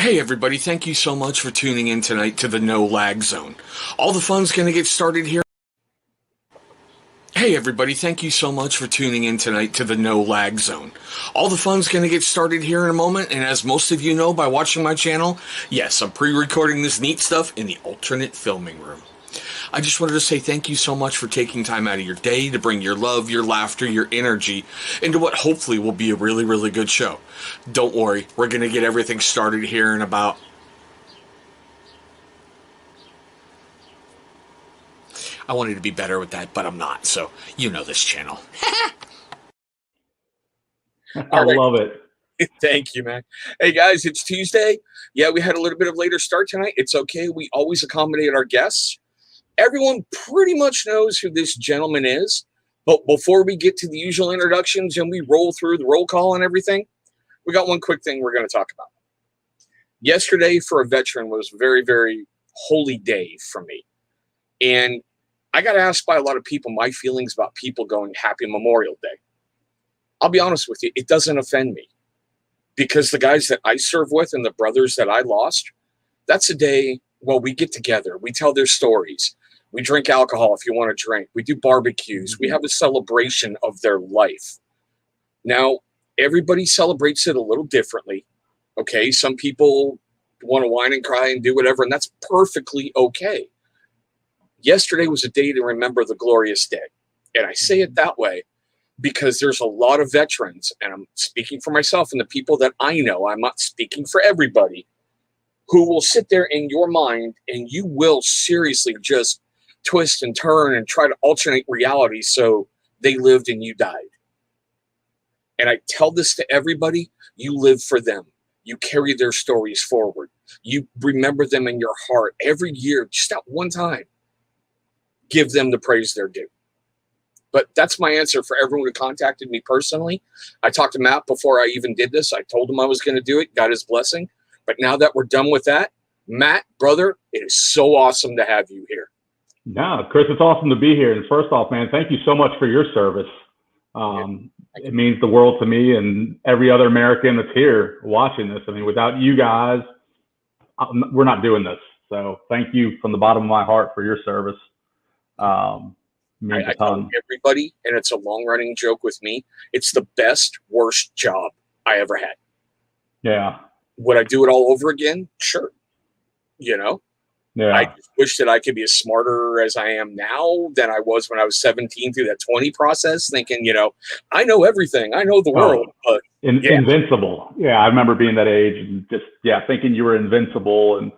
Hey everybody, thank you so much for tuning in tonight to the No Lag Zone. All the fun's going to get started here. Hey everybody, thank you so much for tuning in tonight to the No Lag Zone. All the fun's going to get started here in a moment, and as most of you know by watching my channel, yes, I'm pre-recording this neat stuff in the alternate filming room. I just wanted to say thank you so much for taking time out of your day to bring your love, your laughter, your energy into what hopefully will be a really, really good show. Don't worry, we're going to get everything started here in about... I wanted to be better with that, but I'm not, so you know this channel. I love it. Thank you, man. Hey, guys, it's Tuesday. Yeah, we had a little bit of later start tonight. It's okay. We always accommodate our guests. Everyone pretty much knows who this gentleman is. But before we get to the usual introductions and we roll through the roll call and everything, we got one quick thing we're going to talk about. Yesterday, for a veteran, was a very, very holy day for me. And I got asked by a lot of people my feelings about people going Happy Memorial Day. I'll be honest with you, it doesn't offend me. Because the guys that I serve with and the brothers that I lost, that's a day, well, we get together. We tell their stories. We drink alcohol if you want to drink. We do barbecues. We have a celebration of their life. Now, everybody celebrates it a little differently. Okay, some people want to whine and cry and do whatever, and that's perfectly okay. Yesterday was a day to remember the glorious day. And I say it that way because there's a lot of veterans, and I'm speaking for myself and the people that I know, I'm not speaking for everybody, who will sit there in your mind and you will seriously just twist and turn and try to alternate reality so they lived and you died. And I tell this to everybody, you live for them. You carry their stories forward. You remember them in your heart every year, just that one time. Give them the praise they're due. But that's my answer for everyone who contacted me personally. I talked to Matt before I even did this. I told him I was going to do it, got his blessing. But now that we're done with that, Matt, brother, it is so awesome to have you here. No, Chris, it's awesome to be here. And first off, man, thank you so much for your service. It means the world to me and every other American that's here watching this. I mean, without you guys, we're not doing this. So thank you from the bottom of my heart for your service. I tell everybody, and it's a long-running joke with me, it's the best, worst job I ever had. Yeah. Would I do it all over again? Sure. You know? Yeah. I just wish that I could be as smarter as I am now than I was when I was 17 through that 20 process, thinking, you know, I know everything. I know the world. But invincible. Yeah, I remember being that age and just, thinking you were invincible and,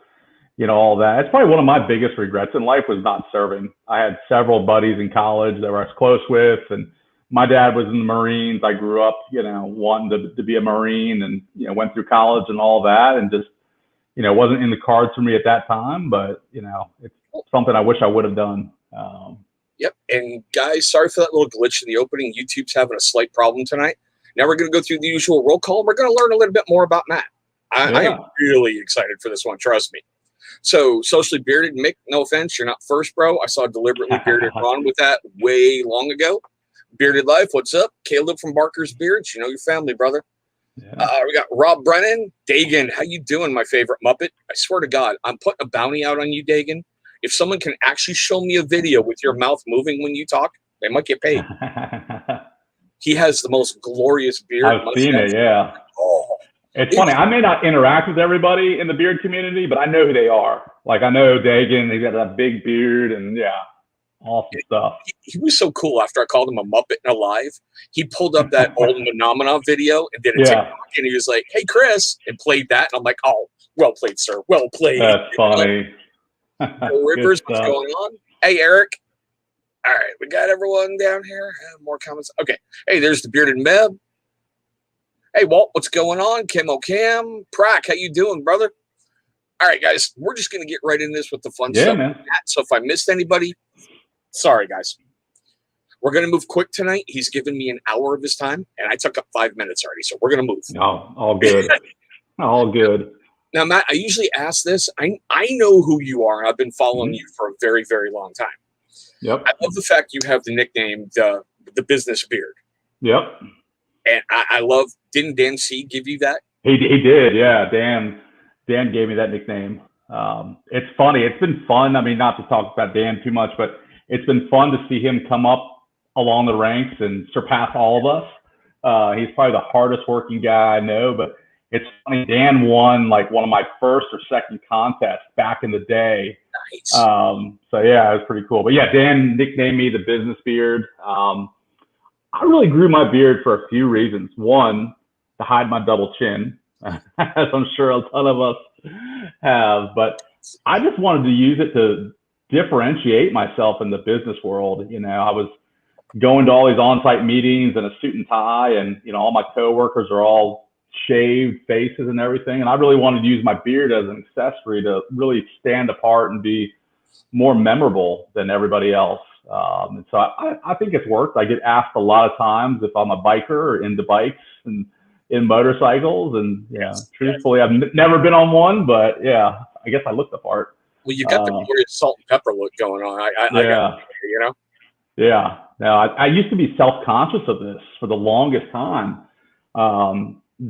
you know, all that. It's probably one of my biggest regrets in life was not serving. I had several buddies in college that I was close with, and my dad was in the Marines. I grew up, you know, wanting to be a Marine and, you know, went through college and all that, and just, you know, it wasn't in the cards for me at that time, but, you know, it's something I wish I would have done. Yep. And guys, sorry for that little glitch in the opening. YouTube's having a slight problem tonight. Now we're going to go through the usual roll call. We're going to learn a little bit more about Matt. I am really excited for this one. Trust me. So, socially bearded, Mick, no offense, you're not first, bro. I saw deliberately bearded Ron with that way long ago. Bearded Life, what's up? Caleb from Barker's Beards, you know your family, brother. Yeah. We got Rob Brennan. Dagan, how you doing, my favorite Muppet? I swear to God, I'm putting a bounty out on you, Dagan. If someone can actually show me a video with your mouth moving when you talk, they might get paid. He has the most glorious beard. I've seen it, yeah. Oh. It's funny. I may not interact with everybody in the beard community, but I know who they are. Like, I know Dagan. He's got that big beard, and awesome stuff. He was so cool. After I called him a Muppet and Alive, he pulled up that old Phenomena video and did a TikTok, and he was like, "Hey, Chris," and played that. And I'm like, "Oh, well played, sir. Well played." That's funny. Rivers, what's going on? Hey, Eric. All right, we got everyone down here. More comments. Okay. Hey, there's the bearded Meb. Hey, Walt, what's going on? Kim O'Cam. Prack, how you doing, brother? All right, guys, we're just going to get right into this with the fun stuff. Man. So if I missed anybody, sorry, guys. We're going to move quick tonight. He's given me an hour of his time, and I took up 5 minutes already, so we're going to move. No, all good. All good. Now, Matt, I usually ask this. I know who you are, and I've been following you for a very, very long time. Yep. I love the fact you have the nickname, the business beard. Yep. And I love, didn't Dan C give you that? He did, yeah. Dan Dan gave me that nickname. It's funny. It's been fun. I mean, not to talk about Dan too much, but it's been fun to see him come up along the ranks and surpass all of us. He's probably the hardest working guy I know, but it's funny. Dan won like one of my first or second contests back in the day. Nice. So yeah, it was pretty cool. But yeah, Dan nicknamed me the business beard. I really grew my beard for a few reasons. One, to hide my double chin, as I'm sure a ton of us have. But I just wanted to use it to differentiate myself in the business world. You know, I was going to all these on-site meetings in a suit and tie, and you know, all my coworkers are all shaved faces and everything. And I really wanted to use my beard as an accessory to really stand apart and be more memorable than everybody else. And so I think it's worked. I get asked a lot of times if I'm a biker or into bikes and in motorcycles. And yeah, truthfully, I've never been on one, but yeah, I guess I look the part. Well, you got the glorious salt and pepper look going on. I got, you know? Yeah. Now, I used to be self-conscious of this for the longest time,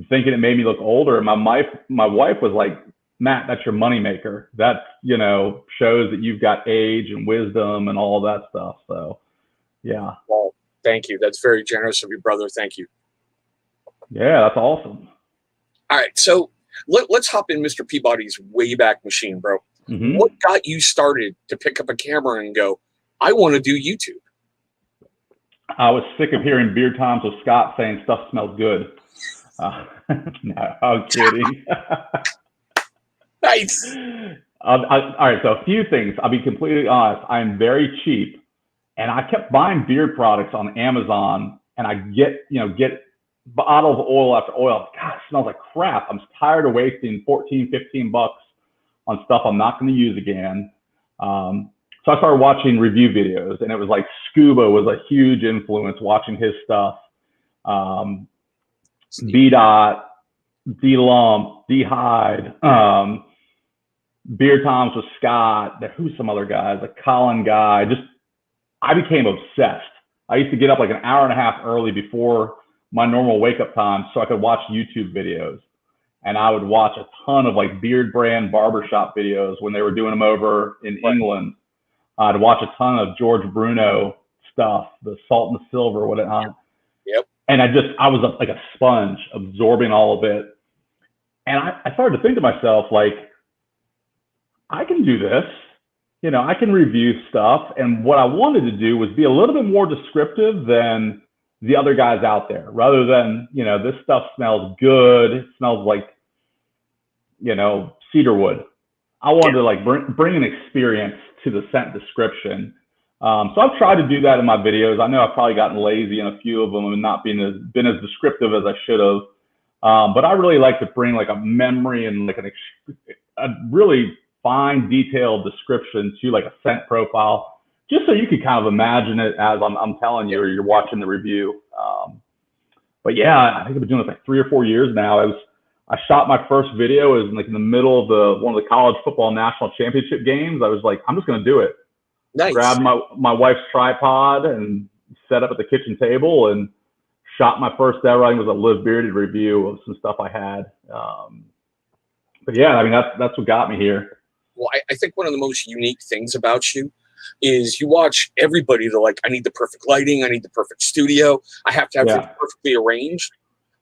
thinking it made me look older. And my wife was like, Matt, that's your moneymaker. That, you know, shows that you've got age and wisdom and all of that stuff. So, yeah. Well, thank you. That's very generous of you, brother. Thank you. Yeah, that's awesome. All right. So let's hop in Mr. Peabody's Wayback Machine, bro. Mm-hmm. What got you started to pick up a camera and go, I want to do YouTube? I was sick of hearing Beard Times with Scott saying stuff smells good. No, I'm kidding. Nice. All right, so a few things. I'll be completely honest. I'm very cheap, and I kept buying beard products on Amazon, and I get bottle of oil after oil. God, it smells like crap. I'm tired of wasting $14, $15 on stuff I'm not going to use again. So I started watching review videos, and it was like Scuba was a huge influence, watching his stuff. B-Dot, D-Lump, D-Hide, Beard Times with Scott, who's some other guys, like Colin Guy. I became obsessed. I used to get up like an hour and a half early before my normal wake up time so I could watch YouTube videos. And I would watch a ton of like beard brand barbershop videos when they were doing them over in England. I'd watch a ton of George Bruno stuff, the Salt and the Silver, whatnot. Yep. And I was like a sponge absorbing all of it. And I started to think to myself, like, I can do this. You know, I can review stuff. And what I wanted to do was be a little bit more descriptive than the other guys out there, rather than, you know, this stuff smells good. It smells like, you know, cedarwood. I wanted to like bring an experience to the scent description. So I've tried to do that in my videos. I know I've probably gotten lazy in a few of them and not been as descriptive as I should have. But I really like to bring like a memory and like a really fine, detailed description to like a scent profile, just so you can kind of imagine it as I'm telling you, or you're watching the review. But yeah, I think I've been doing it like 3 or 4 years now. I shot my first video. It was like in the middle of one of the college football national championship games. I was like, I'm just going to do it. Nice. Grabbed my wife's tripod and set up at the kitchen table and shot my first ever, I think it was a Live Bearded review of some stuff I had. But yeah, I mean, that's what got me here. Well, I think one of the most unique things about you is you watch everybody. They're like, I need the perfect lighting. I need the perfect studio. I have to have it perfectly arranged.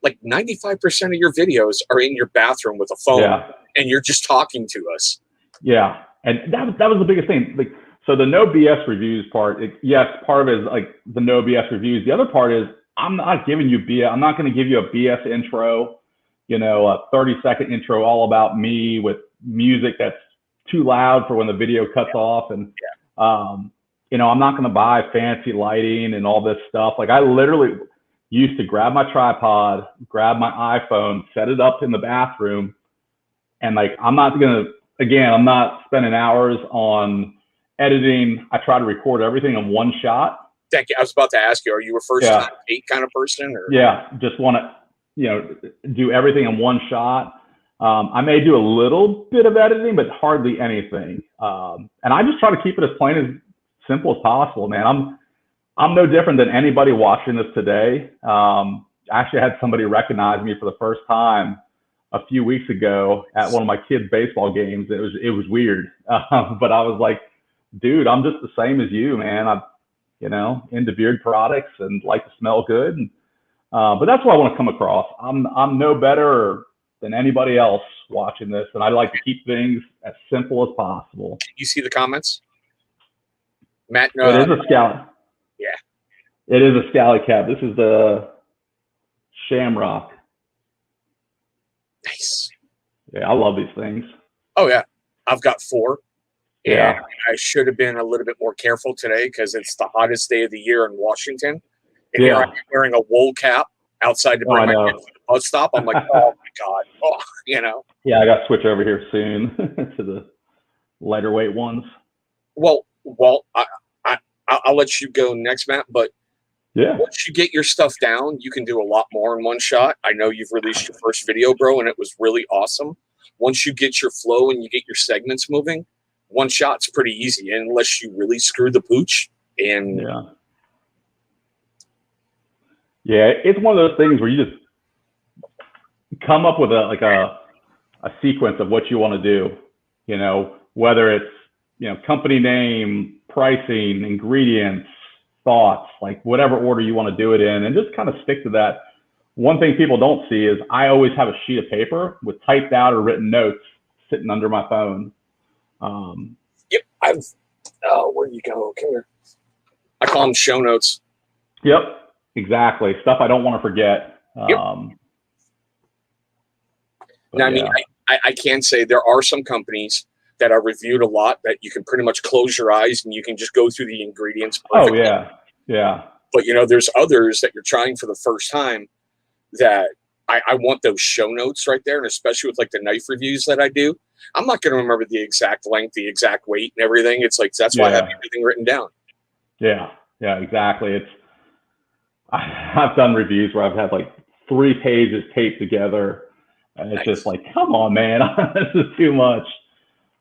Like 95% of your videos are in your bathroom with a phone and you're just talking to us. Yeah. And that was the biggest thing. Like, so the no BS reviews part, yes, part of it is like the no BS reviews. The other part is I'm not giving you BS. I'm not going to give you a BS intro, you know, a 30-second intro all about me with music that's too loud for when the video cuts off. And, you know, I'm not going to buy fancy lighting and all this stuff. Like I literally used to grab my tripod, grab my iPhone, set it up in the bathroom. And like, I'm not spending hours on editing. I try to record everything in one shot. Thank you. I was about to ask you, are you a first time take kind of person? Or? Yeah, just want to, you know, do everything in one shot. I may do a little bit of editing, but hardly anything. And I just try to keep it as plain and simple as possible, man. I'm no different than anybody watching this today. I actually had somebody recognize me for the first time a few weeks ago at one of my kids' baseball games. It was weird, but I was like, dude, I'm just the same as you, man. I'm, into beard products and like to smell good. But that's what I want to come across. I'm no better than anybody else watching this, and I like to keep things as simple as possible. You see the comments, Matt? It is a scally. Yeah, it is a scally cap. This is the Shamrock. Nice. Yeah, I love these things. Oh yeah, I've got 4. Yeah. And I should have been a little bit more careful today because it's the hottest day of the year in Washington. And here I'm wearing a wool cap outside to bring my kids to the bus stop. I'm like, oh my God. Oh, Yeah, I got to switch over here soon to the lighter weight ones. Well, I'll let you go next, Matt. But once you get your stuff down, you can do a lot more in one shot. I know you've released your first video, bro, and it was really awesome. Once you get your flow and you get your segments moving, one shot's pretty easy, unless you really screw the pooch. And it's one of those things where you just come up with a sequence of what you want to do. Whether it's company name, pricing, ingredients, thoughts, like whatever order you want to do it in, and just kind of stick to that. One thing people don't see is I always have a sheet of paper with typed out or written notes sitting under my phone. Yep. Where do you go? Come here. I call them show notes. Yep. Exactly. Stuff I don't want to forget. Now, I mean, I can say there are some companies that are reviewed a lot that you can pretty much close your eyes and you can just go through the ingredients perfectly. Oh, yeah. But, there's others that you're trying for the first time that I want those show notes right there. And especially with like the knife reviews that I do, I'm not going to remember the exact length, the exact weight and everything. It's like, that's why I have everything written down. Yeah, exactly. I've done reviews where I've had like 3 pages taped together and it's just like, come on, man, this is too much.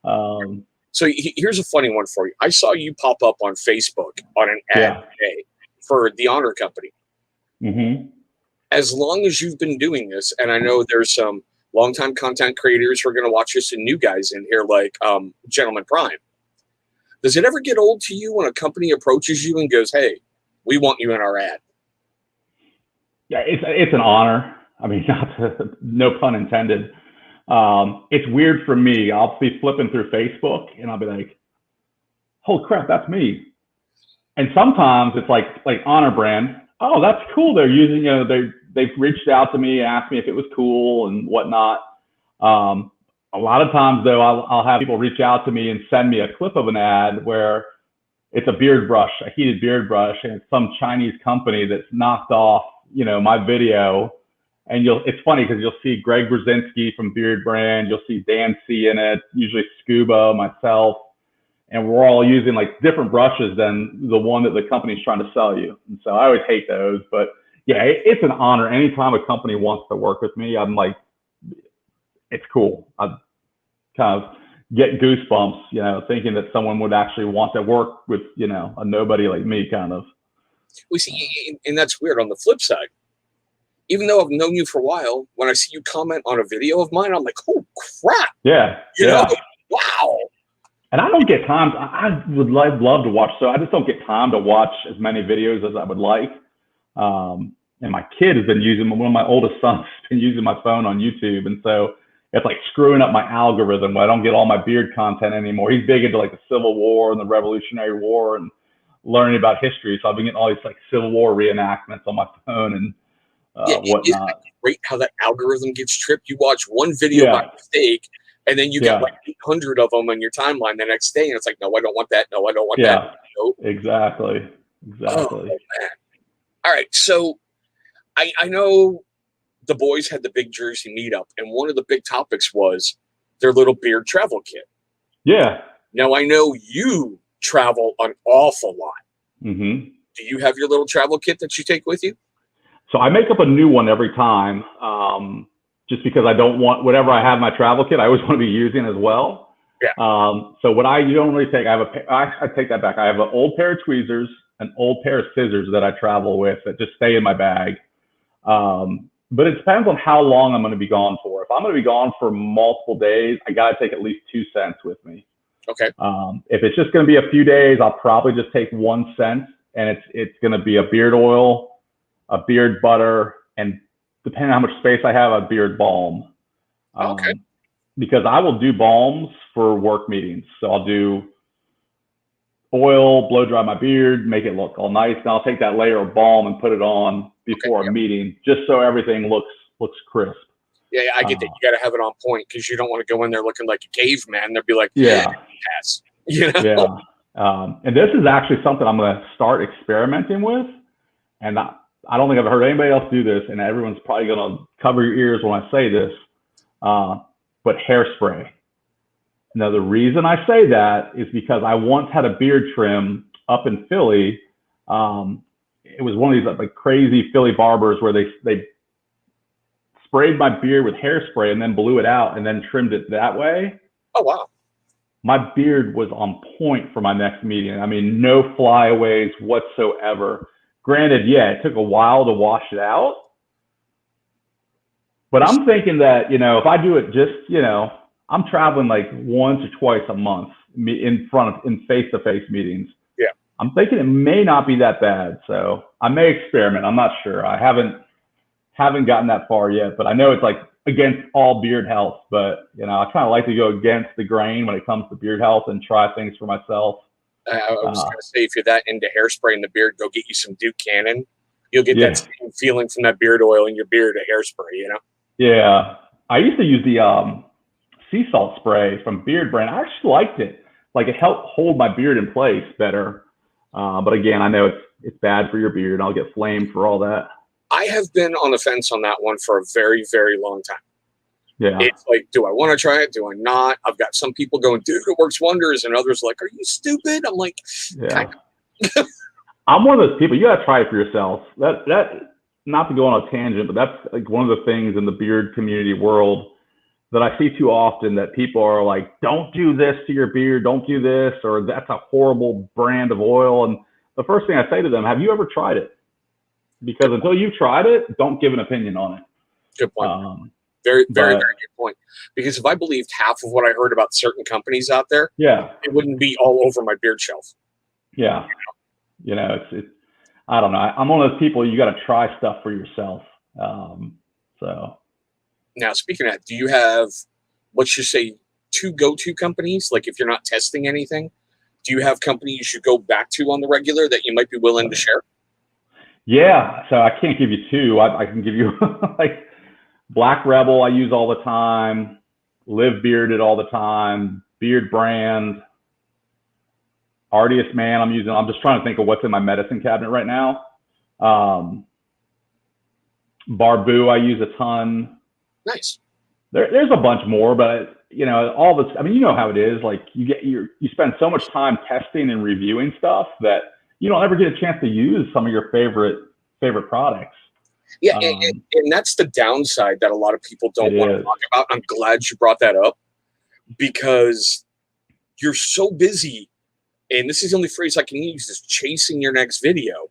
So here's a funny one for you. I saw you pop up on Facebook on an ad today for the Honor Company. Mm-hmm. As long as you've been doing this, and I know there's some longtime content creators who are going to watch this and new guys in here like Gentleman Prime. Does it ever get old to you when a company approaches you and goes, hey, we want you in our ad? Yeah, it's an honor. I mean, no pun intended. It's weird for me. I'll be flipping through Facebook and I'll be like, holy crap, that's me. And sometimes it's like Honor Brand. Oh, that's cool. They're using, they've reached out to me, asked me if it was cool and whatnot. A lot of times though, I'll have people reach out to me and send me a clip of an ad where it's a beard brush, a heated beard brush, and it's some Chinese company that's knocked off, my video. And it's funny because you'll see Greg Brzezinski from Beard Brand, you'll see Dan C in it, usually Scuba, myself, and we're all using like different brushes than the one that the company's trying to sell you. And so I always hate those, but yeah, it's an honor. Anytime a company wants to work with me, I'm like, it's cool. I kind of get goosebumps, thinking that someone would actually want to work with, a nobody like me kind of. We see, and that's weird on the flip side. Even though I've known you for a while, when I see you comment on a video of mine, I'm like, oh crap. Yeah. Wow. And I don't get time. I would love to watch. So I just don't get time to watch as many videos as I would like. And my kid has been one of my oldest sons has been using my phone on YouTube. And so it's like screwing up my algorithm. I don't get all my beard content anymore. He's big into like the Civil War and the Revolutionary War and learning about history. So I've been getting all these like Civil War reenactments on my phone and whatnot. Isn't it great how that algorithm gets tripped? You watch one video by mistake, and then you get like 800 of them on your timeline the next day, and it's like, no, I don't want that. No, I don't want that. Nope. Exactly. Oh, man. All right, so I know the boys had the big Jersey meetup, and one of the big topics was their little beard travel kit. Yeah. Now, I know you travel an awful lot. Mm-hmm. Do you have your little travel kit that you take with you? So I make up a new one every time, just because I don't want whatever I have in my travel kit, I always want to be using as well. Yeah. So what you don't really take, I take that back. I have an old pair of tweezers, an old pair of scissors that I travel with that just stay in my bag. but it depends on how long I'm going to be gone for. If I'm going to be gone for multiple days, I got to take at least 2 cents with me. Okay. If it's just going to be a few days, I'll probably just take 1 cent, and it's going to be a beard oil, a beard butter, and depending on how much space I have, a beard balm. Okay. Because I will do balms for work meetings. So I'll do oil, blow dry my beard, make it look all nice. Then I'll take that layer of balm and put it on before a meeting, just so everything looks crisp. Yeah, I get that. You got to have it on point because you don't want to go in there looking like a caveman. They'll be like, pass. You know? Yeah. And this is actually something I'm going to start experimenting with. And I don't think I've heard anybody else do this, and everyone's probably going to cover your ears when I say this, but hairspray. Now, the reason I say that is because I once had a beard trim up in Philly. It was one of these like crazy Philly barbers where they sprayed my beard with hairspray and then blew it out and then trimmed it that way. Oh, wow. My beard was on point for my next meeting. I mean, no flyaways whatsoever. Granted, yeah, it took a while to wash it out. But I'm thinking that, if I do it just, I'm traveling like once or twice a month in face-to-face meetings. Yeah. I'm thinking it may not be that bad. So I may experiment. I'm not sure. I haven't gotten that far yet, but I know it's like against all beard health, but I kind of like to go against the grain when it comes to beard health and try things for myself. I was going to say, if you're that into hairspray in the beard, go get you some Duke Cannon. You'll get that same feeling from that beard oil in your beard, a hairspray, Yeah. I used to use the sea salt spray from Beard Brand. I actually liked it. Like, it helped hold my beard in place better. But again, I know it's bad for your beard. I'll get flamed for all that. I have been on the fence on that one for a very, very long time. Yeah. It's like, do I want to try it? Do I not? I've got some people going, dude, it works wonders. And others like, are you stupid? I'm like, yeah. I'm one of those people, you got to try it for yourself. That not to go on a tangent, but that's like one of the things in the beard community world that I see too often, that people are like, don't do this to your beard. Don't do this, or that's a horrible brand of oil. And the first thing I say to them, have you ever tried it? Because until you've tried it, don't give an opinion on it. Good point. Very, very, very good point. Because if I believed half of what I heard about certain companies out there, it wouldn't be all over my beard shelf. Yeah. It's I don't know. I'm one of those people, you got to try stuff for yourself. So now, speaking of that, do you have, let's just say, 2 go-to companies? Like, if you're not testing anything, do you have companies you should go back to on the regular that you might be willing to share? Yeah. So I can't give you 2. I can give you like Black Rebel I use all the time, Live Bearded all the time, Beard Brand, Artiest Man I'm just trying to think of what's in my medicine cabinet right now. Barbu I use a ton. Nice. There's a bunch more, but all this, I mean, you know how it is. Like, you spend so much time testing and reviewing stuff that you don't ever get a chance to use some of your favorite products. Yeah, and that's the downside that a lot of people don't want to talk about. I'm glad you brought that up, because you're so busy, and this is the only phrase I can use, is chasing your next video,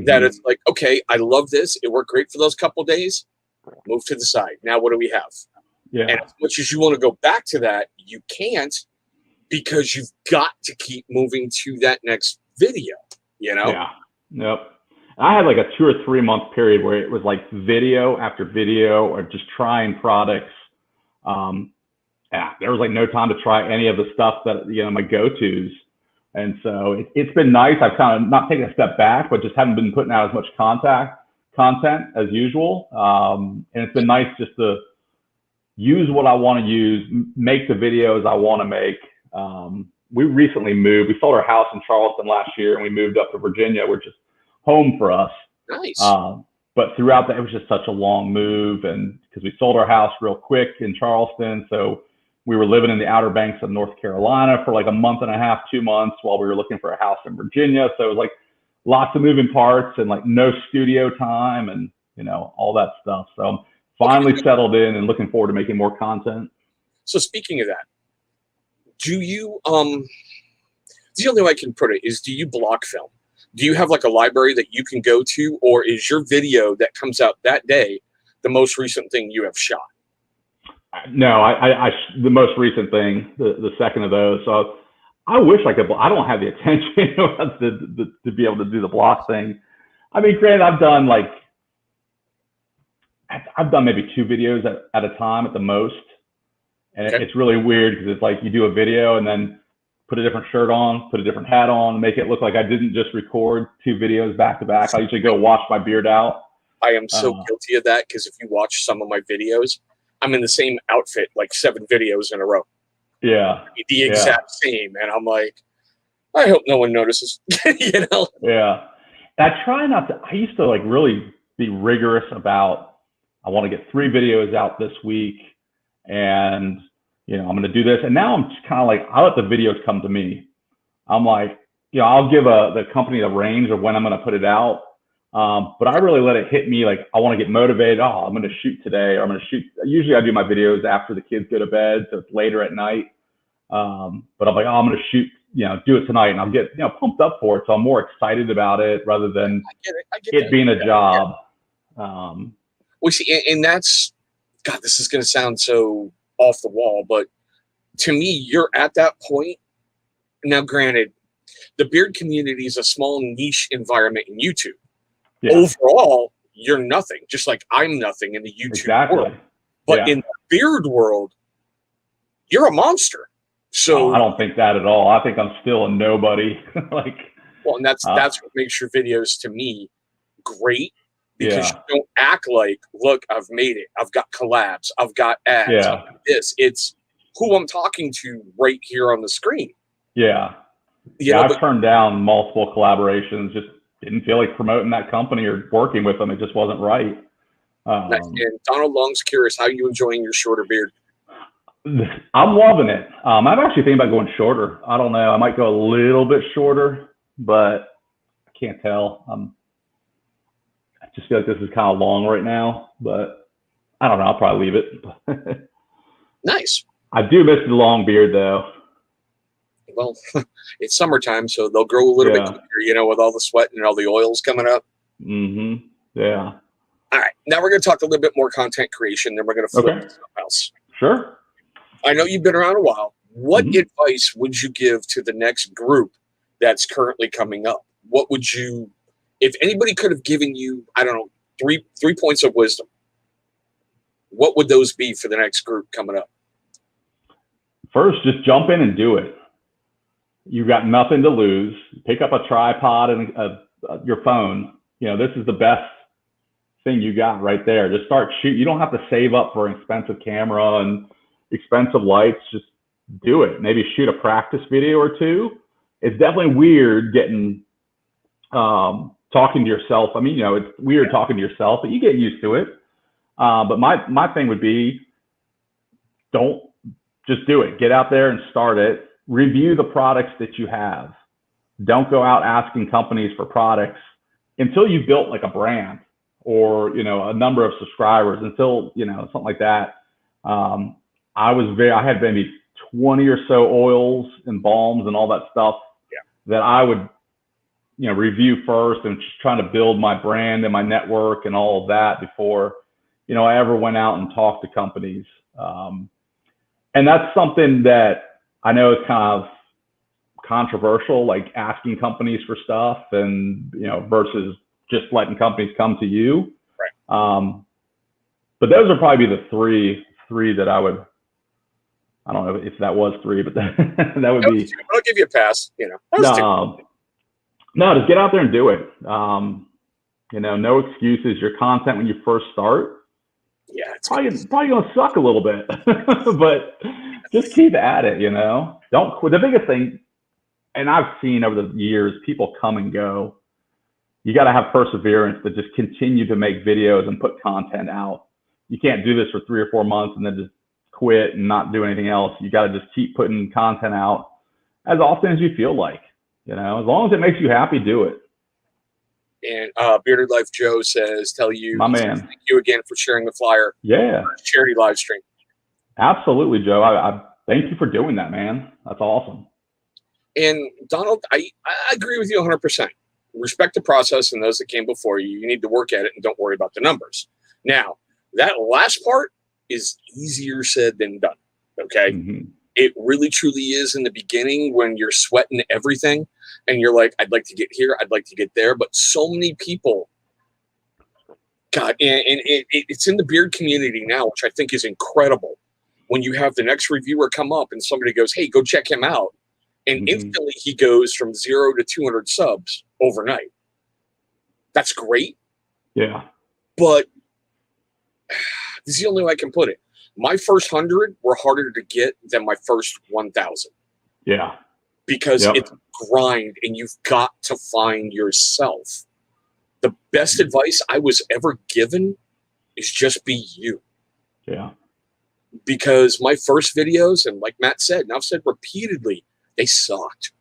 that it's like, okay, I love this. It worked great for those couple of days. Move to the side. Now what do we have? Yeah. And as much as you want to go back to that, you can't, because you've got to keep moving to that next video, Yeah. Yep. I had like a 2 or 3 month period where it was like video after video, or just trying products. There was like no time to try any of the stuff that, my go-tos. And so it's been nice. I've kind of not taken a step back, but just haven't been putting out as much content as usual. And it's been nice just to use what I want to use, make the videos I want to make. We recently moved. We sold our house in Charleston last year, and we moved up to Virginia, which is home for us. Nice. But throughout that, it was just such a long move, and because we sold our house real quick in Charleston, so we were living in the Outer Banks of North Carolina for like a month and a half, 2 months, while we were looking for a house in Virginia. So it was like lots of moving parts and like no studio time and all that stuff. So I'm finally settled in and looking forward to making more content. So speaking of that, do you the only way I can put it is, do you block film? Do you have like a library that you can go to, or is your video that comes out that day the most recent thing you have shot? No, the most recent thing, the second of those. So I wish I could. I don't have the attention to be able to do the block thing. I mean, granted, I've done maybe 2 videos at a time at the most, and Okay. it's really weird because it's like you do a video and then put a different shirt on, put a different hat on, make it look like I didn't just record 2 videos back to back. I usually go wash my beard out. I am so guilty of that, because if you watch some of my videos, I'm in the same outfit like 7 videos in a row. Yeah. The exact same. And I'm like, I hope no one notices. You know? Yeah. And I try not to, I used to like really be rigorous about, I want to get 3 videos out this week, and I'm going to do this. And now I'm just kind of like, I let the videos come to me. I'm like, I'll give the company the range of when I'm going to put it out. But I really let it hit me. Like, I want to get motivated. Oh, I'm going to shoot today, or I'm going to shoot. Usually I do my videos after the kids go to bed, so it's later at night. But I'm like, oh, I'm going to shoot, do it tonight, and I'll get, pumped up for it. So I'm more excited about it rather than I get it being a job. Well, see, and that's, God, this is going to sound so off the wall, but to me, you're at that point. Now, granted, the beard community is a small niche environment in YouTube. Yeah. Overall, you're nothing, just like I'm nothing in the YouTube world. But in the beard world, you're a monster. So I don't think that at all. I think I'm still a nobody. Well, and that's what makes your videos to me great, because you don't act like, look, I've made it. I've got collabs. I've got ads. I've got this. It's who I'm talking to right here on the screen. Yeah. I've turned down multiple collaborations. Just didn't feel like promoting that company or working with them. It just wasn't right. And Donald Long's curious, how you enjoying your shorter beard? I'm loving it. I'm actually thinking about going shorter. I don't know. I might go a little bit shorter, but I can't tell. I just feel like this is kind of long right now, but I don't know. I'll probably leave it. Nice. I do miss the long beard, though. Well, it's summertime, so they'll grow a little bit quicker, with all the sweat and all the oils coming up. Mm-hmm. Yeah. All right. Now we're going to talk a little bit more content creation, then we're going to flip to something else. Sure. I know you've been around a while. What advice would you give to the next group that's currently coming up? What would you, if anybody could have given you, I don't know, three points of wisdom, what would those be for the next group coming up? First, just jump in and do it. You've got nothing to lose. Pick up a tripod and your phone. This is the best thing you got right there. Just start shooting. You don't have to save up for an expensive camera and expensive lights. Just do it. Maybe shoot a practice video or 2. It's definitely weird getting talking to yourself. I mean, it's weird talking to yourself, but you get used to it. But my thing would be, don't just do it. Get out there and start it. Review the products that you have. Don't go out asking companies for products until you've built like a brand or, a number of subscribers, until, something like that. I had maybe 20 or so oils and balms and all that stuff that I would, review first, and just trying to build my brand and my network and all of that before, I ever went out and talked to companies. And that's something that I know is kind of controversial, like asking companies for stuff and, versus just letting companies come to you. Right. But those would probably be the three that I would, I don't know if that was 3, but that would be. I'll give you a pass, No, just get out there and do it. No excuses. Your content when you first start, it's probably going to suck a little bit, but just keep at it, Don't quit. The biggest thing, and I've seen over the years, people come and go. You got to have perseverance to just continue to make videos and put content out. You can't do this for 3 or 4 months and then just quit and not do anything else. You got to just keep putting content out as often as you feel like, as long as it makes you happy, do it. And Bearded Life Joe says, tell you, my man, thank you again for sharing the flyer. Charity live stream. Absolutely, Joe. I thank you for doing that, man. That's awesome. And Donald, I agree with you 100%. Respect the process and those that came before you. You need to work at it and don't worry about the numbers. Now, That last part is easier said than done. Okay. Mm-hmm. It really truly is in the beginning when you're sweating everything and you're like, I'd like to get here, I'd like to get there. But so many people, God, and it's in the beard community now, which I think is incredible. When you have the next reviewer come up and somebody goes, hey, go check him out. And instantly he goes from 0 to 200 subs overnight. That's great. Yeah. But this is the only way I can put it. My first 100 were harder to get than my first 1,000. Yeah. Because it's grind and you've got to find yourself. The best advice I was ever given is just be you. Yeah. Because my first videos, and like Matt said, and I've said repeatedly, they sucked.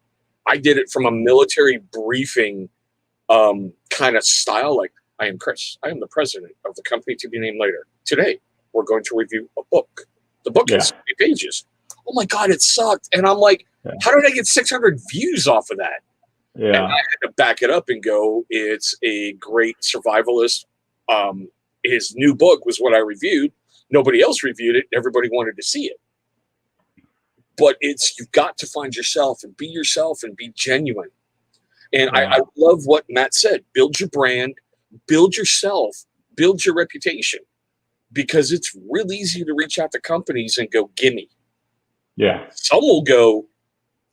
I did it from a military briefing kind of style. Like, I am Chris. I am the president of the company to be named later. Today, we're going to review a book. The book is 3 pages. Oh my God, it sucked. And I'm like, how did I get 600 views off of that? Yeah. And I had to back it up and go, it's a great survivalist. His new book was what I reviewed. Nobody else reviewed it. Everybody wanted to see it. But you've got to find yourself and be genuine. And I love what Matt said. Build your brand, build yourself, build your reputation. Because it's real easy to reach out to companies and go, gimme. Yeah. Some will go,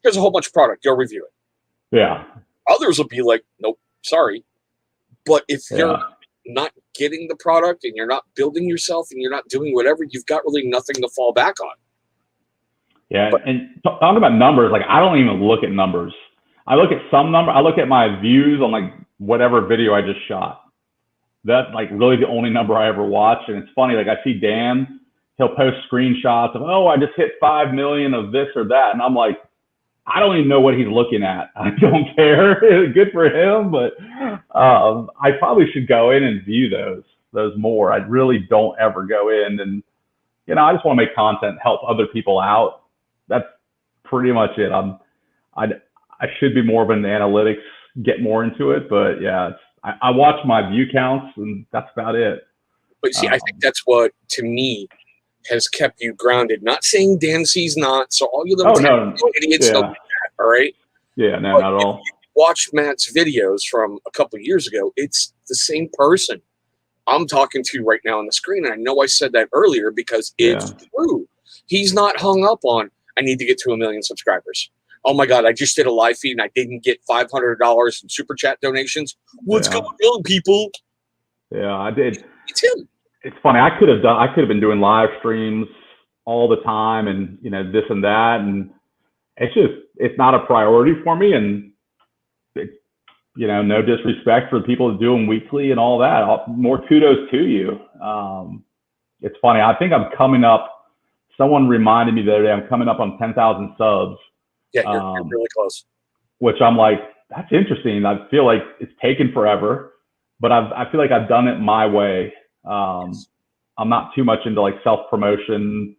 here's a whole bunch of product, go review it. Yeah. Others will be like, nope, sorry. But if you're not getting the product and you're not building yourself and you're not doing whatever, you've got really nothing to fall back on. Yeah. And talking about numbers, like I don't even look at numbers. I look at some number. I look at my views on like whatever video I just shot. That's like really the only number I ever watch. And it's funny, like I see Dan, he'll post screenshots of, oh, I just hit 5 million of this or that. And I'm like, I don't even know what he's looking at. I don't care. Good for him. But I probably should go in and view those more. I really don't ever go in and, you know, I just want to make content, help other people out. That's pretty much it. I should be more of an analytics, get more into it, but yeah, I watch my view counts and that's about it. But see, I think that's what, to me, has kept you grounded. Not saying Dan C's not, so all you little idiots don't do that, all right? Yeah, no, but not at all. You watch Matt's videos from a couple of years ago, it's the same person I'm talking to right now on the screen. And I know I said that earlier because it's true. He's not hung up on, I need to get to 1 million subscribers. Oh my God, I just did a live feed and I didn't get $500 in super chat donations. What's going on, people? Yeah, I did. It's him. It's funny. I could have been doing live streams all the time and, you know, this and that. And it's not a priority for me. And, you know, no disrespect for the people that do them weekly and all that. More kudos to you. It's funny. I think I'm coming up. Someone reminded me the other day, I'm coming up on 10,000 subs. Yeah, you're really close. Which I'm like, that's interesting. I feel like it's taken forever, but I feel like I've done it my way. I'm not too much into like self-promotion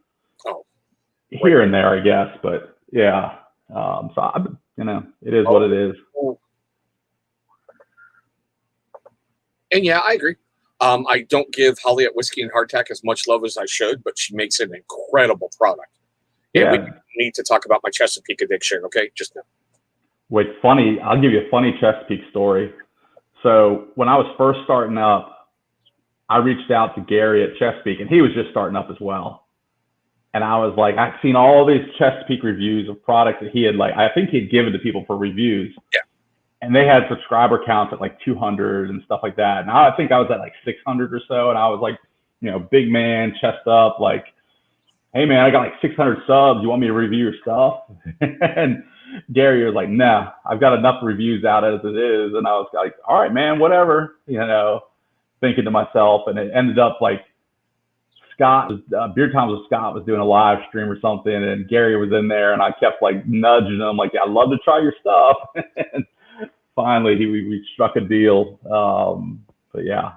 here and there, I guess, but yeah. So you know, it is what it is. And yeah, I agree. I don't give Holly at Whiskey and Hardtack as much love as I should, but she makes an incredible product. And we need to talk about my Chesapeake addiction, okay? Just now. Wait, funny. I'll give you a funny Chesapeake story. So when I was first starting up, I reached out to Gary at Chesapeake, and he was just starting up as well. And I was like, I've seen all these Chesapeake reviews of products that he had, like, I think he'd given to people for reviews. Yeah. And they had subscriber counts at like 200 and stuff like that. And I think I was at like 600 or so. And I was like, you know, big man, chest up, like, hey man, I got like 600 subs. You want me to review your stuff? And Gary was like, nah, I've got enough reviews out as it is. And I was like, all right, man, whatever, you know, thinking to myself. And it ended up like Scott, Beer Times with Scott was doing a live stream or something. And Gary was in there and I kept like nudging him like, I'd love to try your stuff. And finally we struck a deal. But yeah.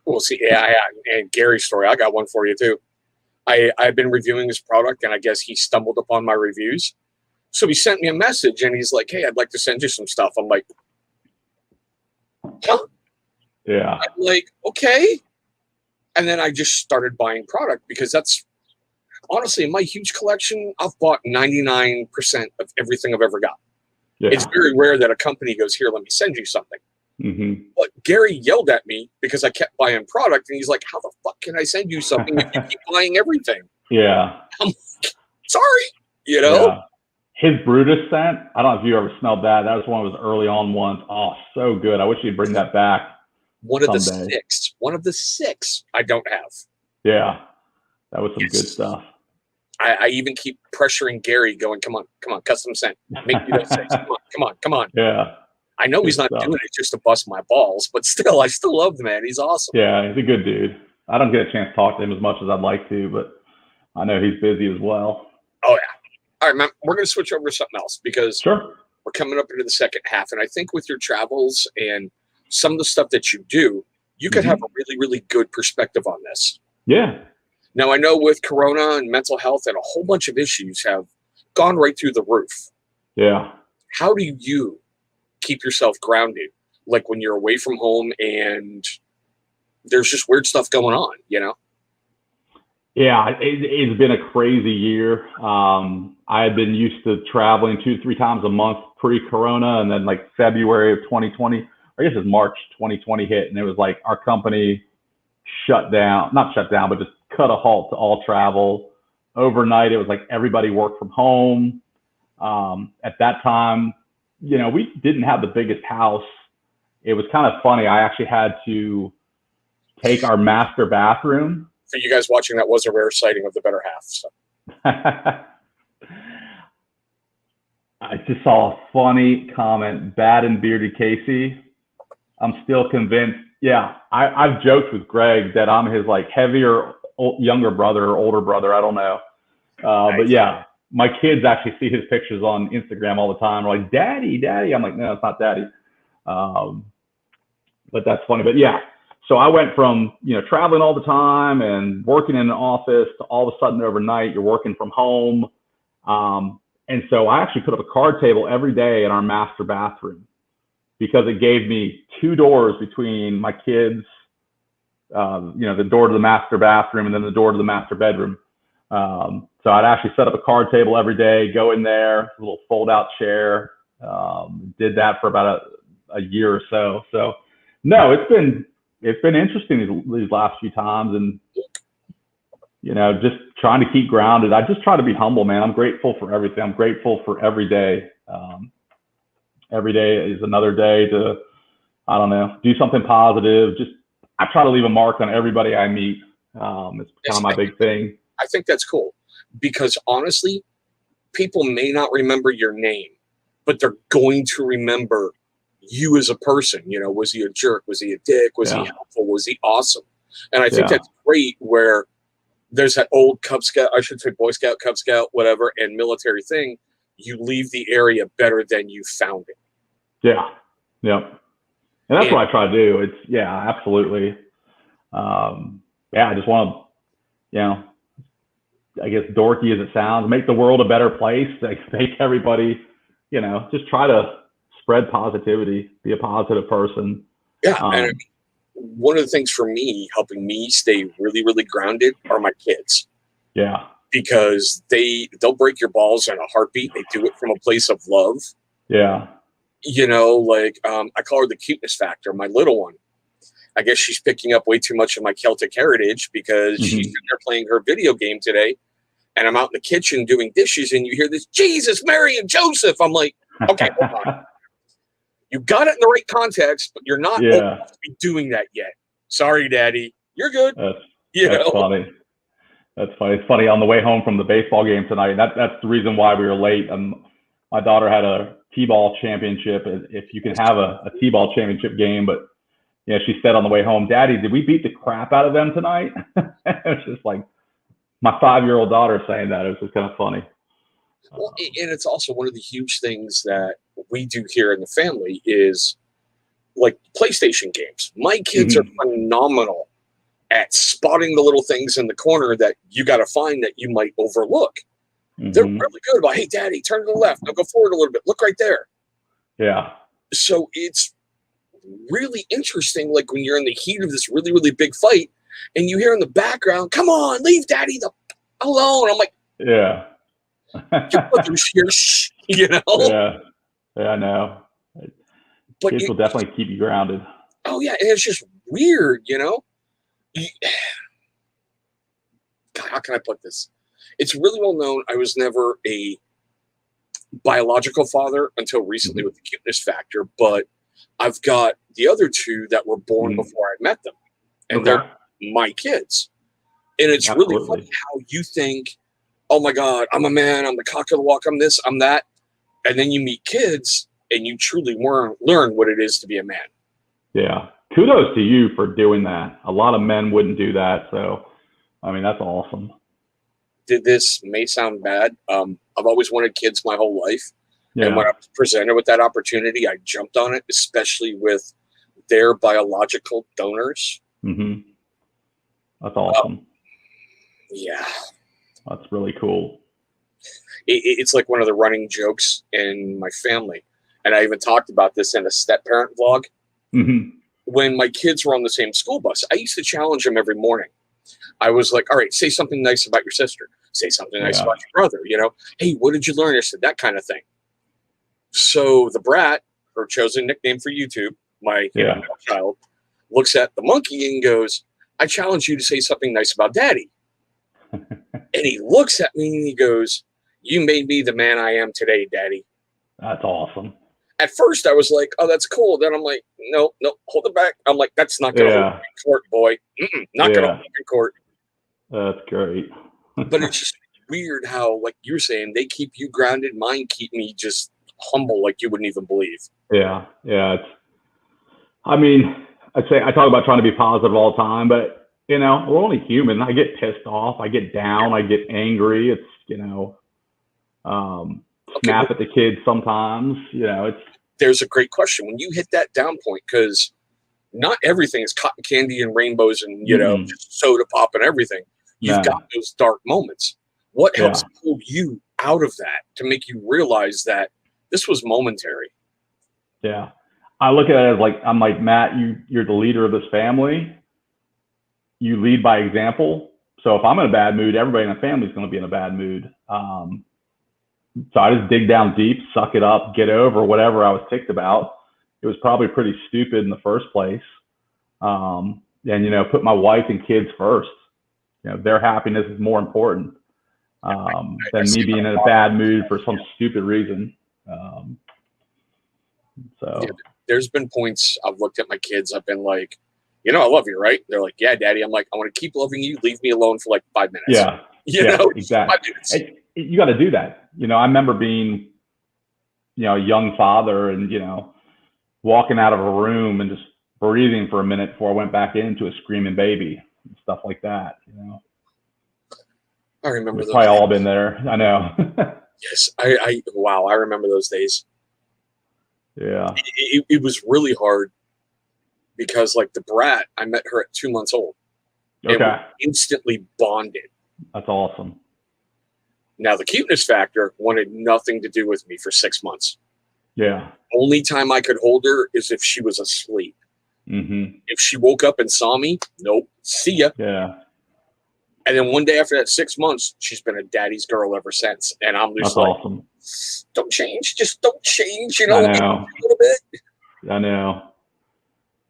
We'll see. Yeah. And Gary's story, I got one for you too. I've been reviewing his product and I guess he stumbled upon my reviews. So he sent me a message and he's like, hey, I'd like to send you some stuff. I'm like, huh? Yeah. I'm like, okay. And then I just started buying product because that's honestly in my huge collection. I've bought 99% of everything I've ever got. Yeah. It's very rare that a company goes, here, let me send you something. Mm-hmm. But Gary yelled at me because I kept buying product, and he's like, how the fuck can I send you something if you keep buying everything? Yeah. I'm like, sorry, you know? Yeah. His Brutus scent, I don't know if you ever smelled that. That was one of his early on ones. Oh, so good. I wish he'd bring that back. One of the six I don't have. Yeah. That was some good stuff. I even keep pressuring Gary going, come on, custom scent. Make me those six. Come on. Yeah. I know he's not doing it just to bust my balls, but still, I still love the man. He's awesome. Yeah, he's a good dude. I don't get a chance to talk to him as much as I'd like to, but I know he's busy as well. Oh, yeah. All right, man, we're going to switch over to something else because Sure. We're coming up into the second half. And I think with your travels and some of the stuff that you do, you could have a really, really good perspective on this. Yeah. Now, I know with Corona and mental health and a whole bunch of issues have gone right through the roof. Yeah. How do you keep yourself grounded? Like when you're away from home and there's just weird stuff going on, you know? Yeah, it's been a crazy year. I had been used to traveling 2 to 3 times a month pre-corona, and then like February of 2020, I guess it's March 2020 hit, and it was like our company not shut down, but just cut a halt to all travel. Overnight, it was like everybody worked from home. At that time, you know, we didn't have the biggest house. It was kind of funny. I actually had to take our master bathroom. For you guys watching, that was a rare sighting of the better half. So. I just saw a funny comment. Bad and bearded Casey. I'm still convinced. Yeah, I've joked with Greg that I'm his like heavier younger brother or older brother. I don't know. But yeah, my kids actually see his pictures on Instagram all the time. They're like, Daddy. I'm like, no, it's not Daddy. But that's funny. But yeah. So I went from, you know, traveling all the time and working in an office to all of a sudden overnight, you're working from home. And so I actually put up a card table every day in our master bathroom because it gave me 2 doors between my kids, you know, the door to the master bathroom and then the door to the master bedroom. So I'd actually set up a card table every day, go in there, a little fold out chair, did that for about a year or so. So no, it's been interesting these last few times, and you know, just trying to keep grounded. I just try to be humble, man. I'm grateful for everything. I'm grateful for every day. Every day is another day to, I don't know, do something positive. Just I try to leave a mark on everybody I meet. It's kind of my big thing. I think that's cool because honestly, people may not remember your name, but they're going to remember you as a person. You know, was he a jerk? Was he a dick? Was he helpful? Was he awesome? And I think that's great where there's that old Cub Scout, I should say Boy Scout, Cub Scout, whatever, and military thing. You leave the area better than you found it. Yeah. Yep. And that's what I try to do. It's absolutely. I just want to, you know, I guess dorky as it sounds, make the world a better place. Like make everybody, you know, just try to spread positivity, be a positive person. Yeah. And one of the things for me, helping me stay really, really grounded are my kids. Yeah. Because they'll break your balls in a heartbeat. They do it from a place of love. Yeah. You know, like I call her the cuteness factor, my little one. I guess she's picking up way too much of my Celtic heritage because she's in there playing her video game today. And I'm out in the kitchen doing dishes and you hear this, Jesus, Mary, and Joseph. I'm like, okay, hold on. You got it in the right context, but you're not supposed to be doing that yet. Sorry, Daddy. You're good. That's funny. That's funny. It's funny on the way home from the baseball game tonight. That's the reason why we were late. My daughter had a T-ball championship. If you can have a T-ball championship game, but yeah, she said on the way home, Daddy, did we beat the crap out of them tonight? It's just like my 5-year-old daughter saying that. It was just kind of funny. Well, and it's also one of the huge things that we do here in the family is like PlayStation games. My kids are phenomenal at spotting the little things in the corner that you got to find that you might overlook. They're really good about, hey, Daddy, turn to the left. Now go forward a little bit. Look right there. Yeah. So it's really interesting, like when you're in the heat of this really, really big fight and you hear in the background, "Come on, leave daddy alone." I'm like, Yeah. "Your brother's here," you know? Yeah. Yeah, I know. But Kids will definitely keep you grounded. oh yeah, and it's just weird, you know? God, how can I put this? It's really well known I was never a biological father until recently with the cuteness factor, but I've got the other two that were born before I met them, and they're my kids. And it's really funny how you think, oh my God, I'm a man, I'm the cock of the walk, I'm this, I'm that. And then you meet kids and you truly learn what it is to be a man. Yeah. Kudos to you for doing that. A lot of men wouldn't do that. So, I mean, that's awesome. This may sound bad. I've always wanted kids my whole life. Yeah. And when I was presented with that opportunity, I jumped on it, especially with their biological donors. Mm-hmm. That's awesome. Yeah. That's really cool. It's like one of the running jokes in my family. And I even talked about this in a step-parent vlog. Mm-hmm. When my kids were on the same school bus, I used to challenge them every morning. I was like, all right, say something nice about your sister. Say something nice about your brother. You know, hey, what did you learn yesterday? That kind of thing. So the brat, her chosen nickname for YouTube, my middle child, looks at the monkey and goes, I challenge you to say something nice about daddy. And he looks at me and he goes, you made me the man I am today, daddy. That's awesome. At first I was like, oh, that's cool. Then I'm like, no, hold it back. I'm like, that's not going to hold me in court, boy. Not going to hold me in court. That's great. But it's just weird how, like you're saying, they keep you grounded. Mine keep me just humble like you wouldn't even believe. Yeah. I mean, I talk about trying to be positive all the time, but, you know, we're only human. I get pissed off. I get down. I get angry. It's, you know, snap at the kids sometimes. You know, there's a great question. When you hit that down point, because not everything is cotton candy and rainbows and, you know, just soda pop and everything. You've got those dark moments. What helps pull you out of that to make you realize that this was momentary? Yeah. I look at it as like, I'm like, Matt, you're the leader of this family. You lead by example. So if I'm in a bad mood, everybody in the family is going to be in a bad mood. So I just dig down deep, suck it up, get over whatever I was ticked about. It was probably pretty stupid in the first place. And, you know, put my wife and kids first. You know, their happiness is more important than me being in a bad mood for some stupid reason. There's been points I've looked at my kids. I've been like, you know, I love you, right? They're like, yeah, daddy. I'm like, I want to keep loving you. Leave me alone for like 5 minutes. Yeah. You know, exactly. You got to do that. You know, I remember being, you know, a young father and, you know, walking out of a room and just breathing for a minute before I went back into a screaming baby and stuff like that. You know, I remember those. Probably all been there. I know. Yes. I remember those days. Yeah. It was really hard because, like, the brat, I met her at 2 months old. And we instantly bonded. That's awesome. Now, the cuteness factor wanted nothing to do with me for 6 months. Yeah. Only time I could hold her is if she was asleep. Mm-hmm. If she woke up and saw me, nope, see ya. Yeah. And then one day after that 6 months, she's been a daddy's girl ever since. And I'm just awesome. Don't change. Just don't change, you know, I know. a little bit. I know.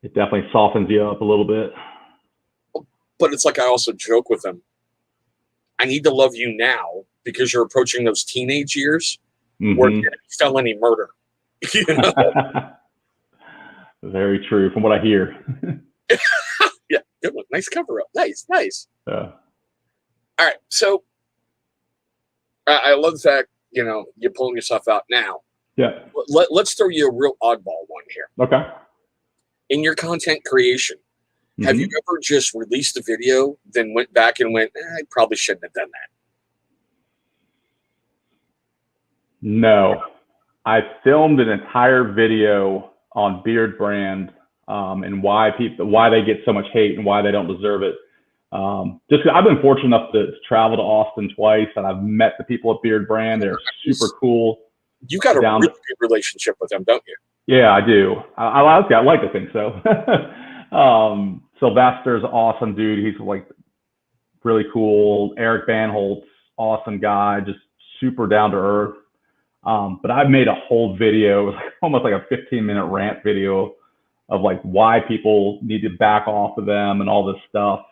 It definitely softens you up a little bit. But it's like I also joke with them. I need to love you now because you're approaching those teenage years where felony murder. You know? Very true from what I hear. Yeah, good one. Nice cover up. Nice. Yeah. All right. So I love the fact, you know, you're pulling yourself out now. Yeah. Let's throw you a real oddball one here. Okay. In your content creation, have you ever just released a video, then went back and went, I probably shouldn't have done that? No. I filmed an entire video on Beard Brand and why they get so much hate and why they don't deserve it. Just I've been fortunate enough to travel to Austin twice, and I've met the people at Beard Brand. They're super cool. You got a really good relationship with them, don't you? Yeah, I do. I like to think so. Sylvester's awesome dude. He's like really cool. Eric Van Holt's awesome guy, just super down to earth. But I've made a whole video, it was like almost like a 15-minute rant video of like why people need to back off of them and all this stuff.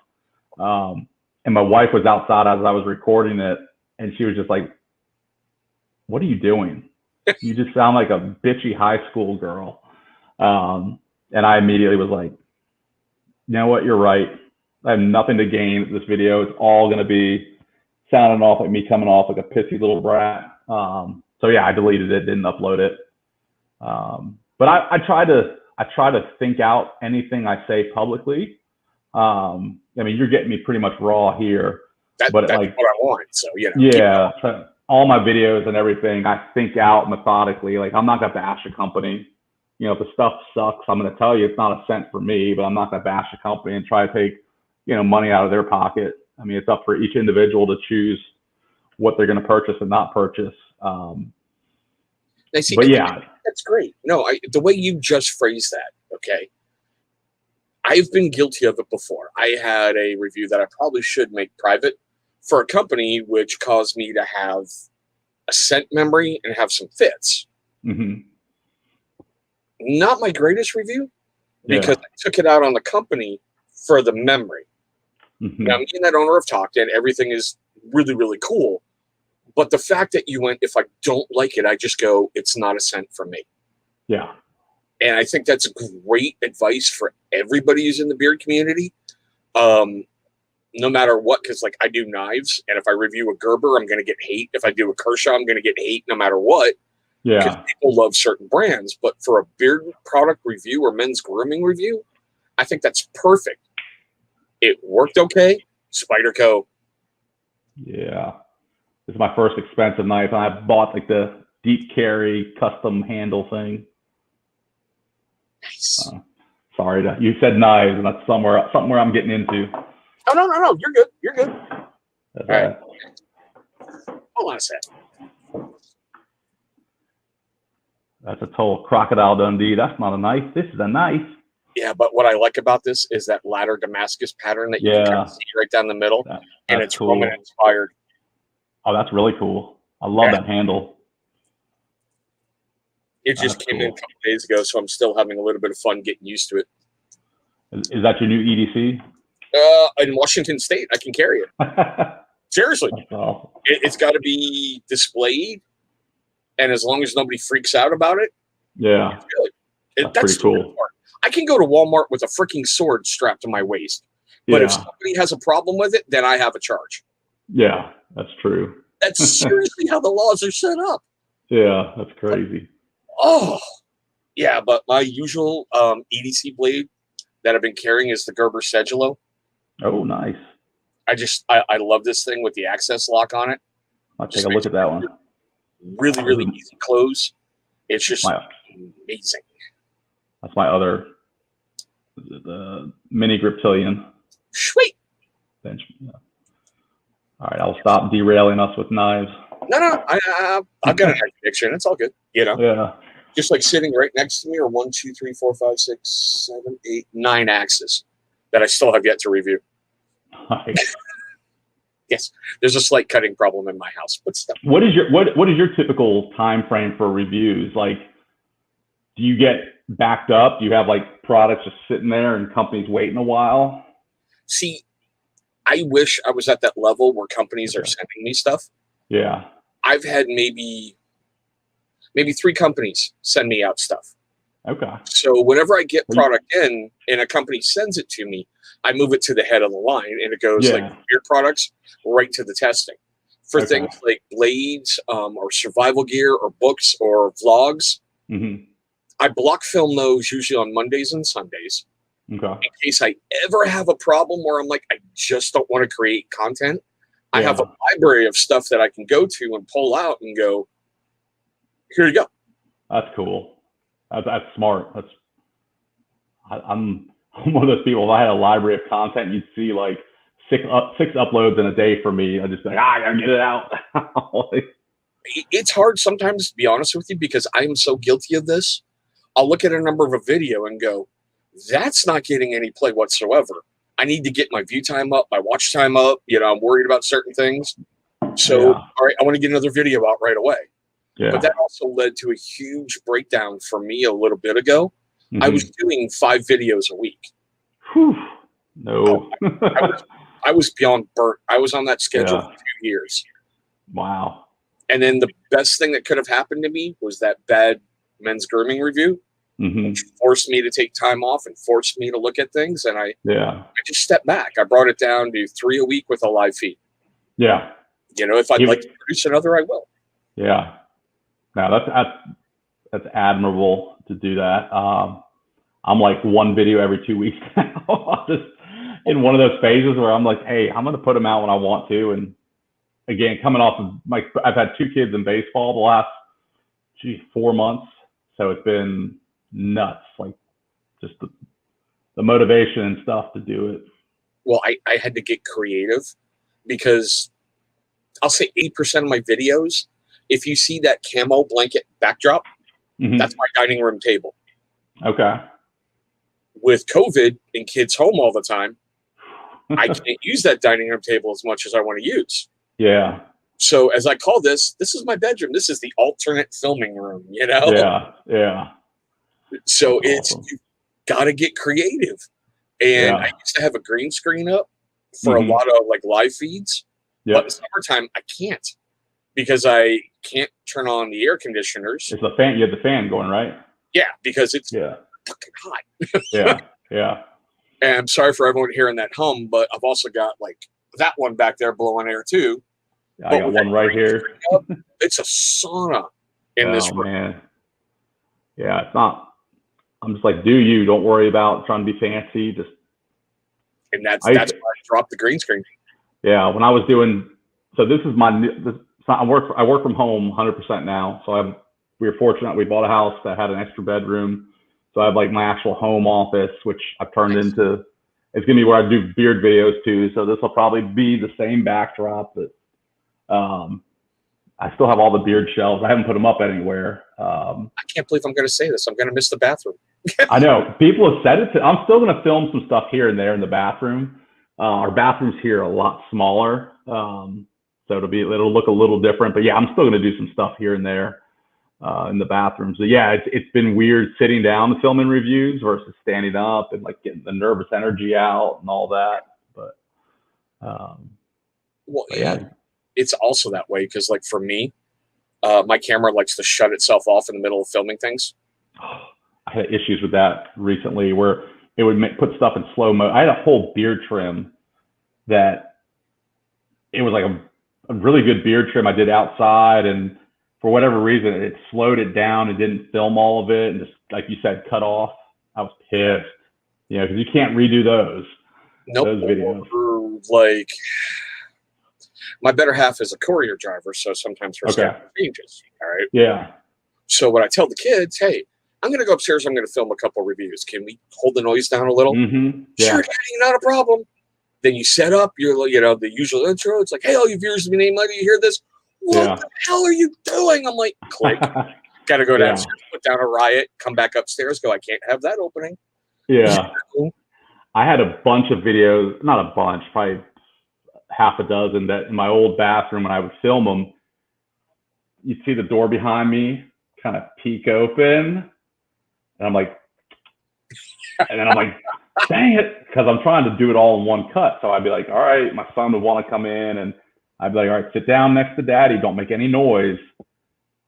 And my wife was outside as I was recording it, and she was just like, "What are you doing? You just sound like a bitchy high school girl." And I immediately was like, "You know what? You're right. I have nothing to gain with this video. It's all going to be sounding off like me coming off like a pissy little brat." So yeah, I deleted it, didn't upload it. But I try to think out anything I say publicly. I mean, you're getting me pretty much raw here, but that's like what I want. So yeah, so all my videos and everything, I think out methodically. Like I'm not gonna bash a company. You know, if the stuff sucks, I'm gonna tell you it's not a cent for me, but I'm not gonna bash a company and try to take, you know, money out of their pocket. I mean, it's up for each individual to choose what they're gonna purchase and not purchase. But yeah, that's great. No, the way you just phrased that, okay. I've been guilty of it before. I had a review that I probably should make private for a company, which caused me to have a scent memory and have some fits. mm-hmm. Not my greatest review because I took it out on the company for the memory. Mm-hmm. Now, me and that owner have talked, and everything is really, really cool. But the fact that you went, if I don't like it, I just go, it's not a scent for me. Yeah. And I think that's great advice for everybody who's in the beard community. No matter what, because like I do knives, and if I review a Gerber, I'm going to get hate. If I do a Kershaw, I'm going to get hate no matter what. Yeah. Because people love certain brands. But for a beard product review or men's grooming review, I think that's perfect. It worked okay. Spyderco. Yeah. This is my first expensive knife, and I bought like the deep carry custom handle thing. Nice. Sorry, you said knives, and that's somewhere I'm getting into. Oh no, you're good. You're good. All right. Hold on a sec. That's a total Crocodile Dundee. That's not a knife. This is a knife. Yeah, but what I like about this is that ladder Damascus pattern that you can kind of see right down the middle, and it's cool. Roman inspired. Oh, that's really cool. I love that handle. It just came in a couple days ago, so I'm still having a little bit of fun getting used to it. Is that your new EDC? In Washington State, I can carry it. Seriously. Awesome. It's got to be displayed, and as long as nobody freaks out about it, yeah, it's good. That's pretty cool. I can go to Walmart with a freaking sword strapped to my waist, but if somebody has a problem with it, then I have a charge. Yeah, that's true. That's seriously how the laws are set up. Yeah, that's crazy. Oh, yeah, but my usual EDC blade that I've been carrying is the Gerber Sedulo. Oh, nice. I love this thing with the access lock on it. I'll take a look at that one. Really, really easy close. It's just amazing. That's my other, the mini Griptilian. Sweet. Bench. Yeah. All right, I'll stop derailing us with knives. No, I've got a knife picture, and it's all good. You know? Yeah. Just like sitting right next to me are 1, 2, 3, 4, 5, 6, 7, 8, 9 axes that I still have yet to review. Nice. Yes, there's a slight cutting problem in my house, but still. What is your typical time frame for reviews? Like, do you get backed up? Do you have like products just sitting there and companies waiting a while? See, I wish I was at that level where companies are sending me stuff. Yeah. I've had maybe 3 companies send me out stuff. Okay. So whenever I get product in and a company sends it to me, I move it to the head of the line, and it goes like beer products right to the testing. For things like blades or survival gear or books or vlogs, I block film those usually on Mondays and Sundays. Okay. In case I ever have a problem where I'm like, I just don't want to create content. I have a library of stuff that I can go to and pull out and go, here you go. That's cool. That's smart. I'm one of those people. If I had a library of content, you'd see like six uploads in a day for me. I'd just be like, I gotta get it out. It's hard sometimes, to be honest with you, because I am so guilty of this. I'll look at a number of a video and go, That's not getting any play whatsoever. I need to get my view time up, my watch time up. I'm worried about certain things. So, all right, I want to get another video out right away. Yeah. But that also led to a huge breakdown for me a little bit ago. I was doing 5 videos a week. Whew. No. I was beyond burnt. I was on that schedule for 2 years. Wow. And then the best thing that could have happened to me was that bad men's grooming review, which forced me to take time off and forced me to look at things. And I just stepped back. I brought it down to 3 a week with a live feed. Yeah. If I'd like to produce another, I will. Yeah. No, that's admirable to do that. I'm like 1 video every 2 weeks now. I'm just in one of those phases where I'm like, hey, I'm going to put them out when I want to. And again, coming off of I've had 2 kids in baseball the last 4 months. So it's been nuts, like just the motivation and stuff to do it. Well, I had to get creative because I'll say 8% of my videos, if you see that camo blanket backdrop, that's my dining room table. Okay. With COVID and kids home all the time, I can't use that dining room table as much as I want to use. Yeah. So as I call this is my bedroom. This is the alternate filming room, Yeah. Yeah. So you've got to get creative. And I used to have a green screen up for a lot of like live feeds. But in the summertime, I can't because I can't turn on the air conditioners. It's the fan. You have the fan going, right? Yeah, because it's fucking hot. Yeah. And I'm sorry for everyone hearing that hum, but I've also got like that one back there blowing air too. I got one right here. It's a sauna in this room. Man. Yeah, it's not. I'm just like, do you? Don't worry about trying to be fancy. And that's why I dropped the green screen. Yeah, when I was doing, so this is I work from home 100% now. So we were fortunate. We bought a house that had an extra bedroom. So I have like my actual home office, which I've turned into, it's going to be where I do beard videos too. So this will probably be the same backdrop, but I still have all the beard shelves. I haven't put them up anywhere. I can't believe I'm going to say this. I'm going to miss the bathroom. I know people have said it. I'm still going to film some stuff here and there in the bathroom. Our bathrooms here are a lot smaller. So it'll look a little different, but yeah, I'm still going to do some stuff here and there in the bathroom. So yeah, it's been weird sitting down to film in reviews versus standing up and like getting the nervous energy out and all that. But yeah, it's also that way because like for me, my camera likes to shut itself off in the middle of filming things. I had issues with that recently where it would put stuff in slow mo. I had a whole beard trim that it was like a really good beard trim I did outside, and for whatever reason it slowed it down and didn't film all of it, and just like you said, cut off. I was pissed, because you can't redo those videos. Like my better half is a courier driver, so sometimes her schedule changes. All right. Yeah. So when I tell the kids, hey, I'm going to go upstairs, I'm going to film a couple reviews. Can we hold the noise down a little? Sure, Daddy, not a problem. Then you set up your, the usual intro. It's like, hey, all you viewers of the name, you hear this? What the hell are you doing? I'm like, click. Got to go downstairs, put down a riot, come back upstairs, go, I can't have that opening. Yeah. I had a bunch of videos, not a bunch, probably half a dozen that in my old bathroom when I would film them, you'd see the door behind me kind of peek open. And I'm like, dang it, because I'm trying to do it all in one cut. So I'd be like, all right, my son would want to come in, and I'd be like, all right, sit down next to Daddy, don't make any noise.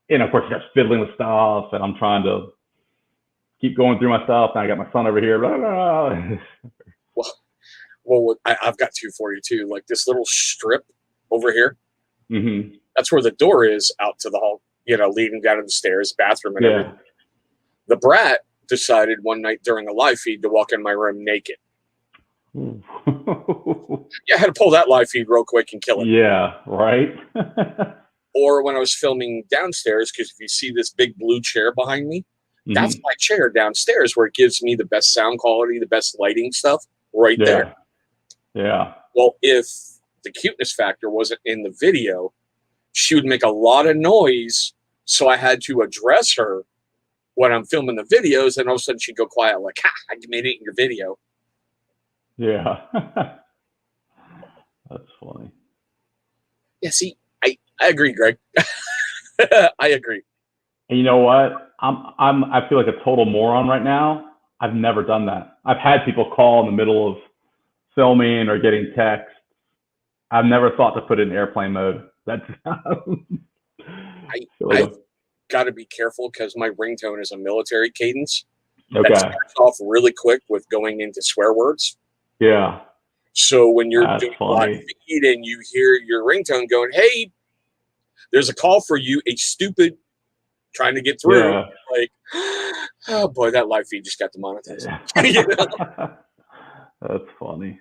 And of course, he starts fiddling with stuff, and I'm trying to keep going through my stuff. And I got my son over here. Blah, blah, blah. Well, I've got two for you too. Like this little strip over here. That's where the door is out to the hall, leading down to the stairs, bathroom, and everything. The brat decided one night during a live feed to walk in my room naked. I had to pull that live feed real quick and kill it. Yeah, right. Or when I was filming downstairs, because if you see this big blue chair behind me, that's my chair downstairs where it gives me the best sound quality, the best lighting stuff right there. Yeah. Well, if the cuteness factor wasn't in the video, she would make a lot of noise. So I had to address her when I'm filming the videos, and all of a sudden she'd go quiet, like, ha, I made it in your video. Yeah. That's funny. Yeah, see, I agree, Greg. I agree. And you know what? I feel like a total moron right now. I've never done that. I've had people call in the middle of filming or getting texts. I've never thought to put it in airplane mode. That's I've got to be careful because my ringtone is a military cadence. Okay. That starts off really quick with going into swear words. Yeah. So when you're That's doing funny. live feed and you hear your ringtone going, hey, there's a call for you, a stupid trying to get through. Yeah. Like, oh boy, that live feed just got demonetized. Yeah. You know? That's funny.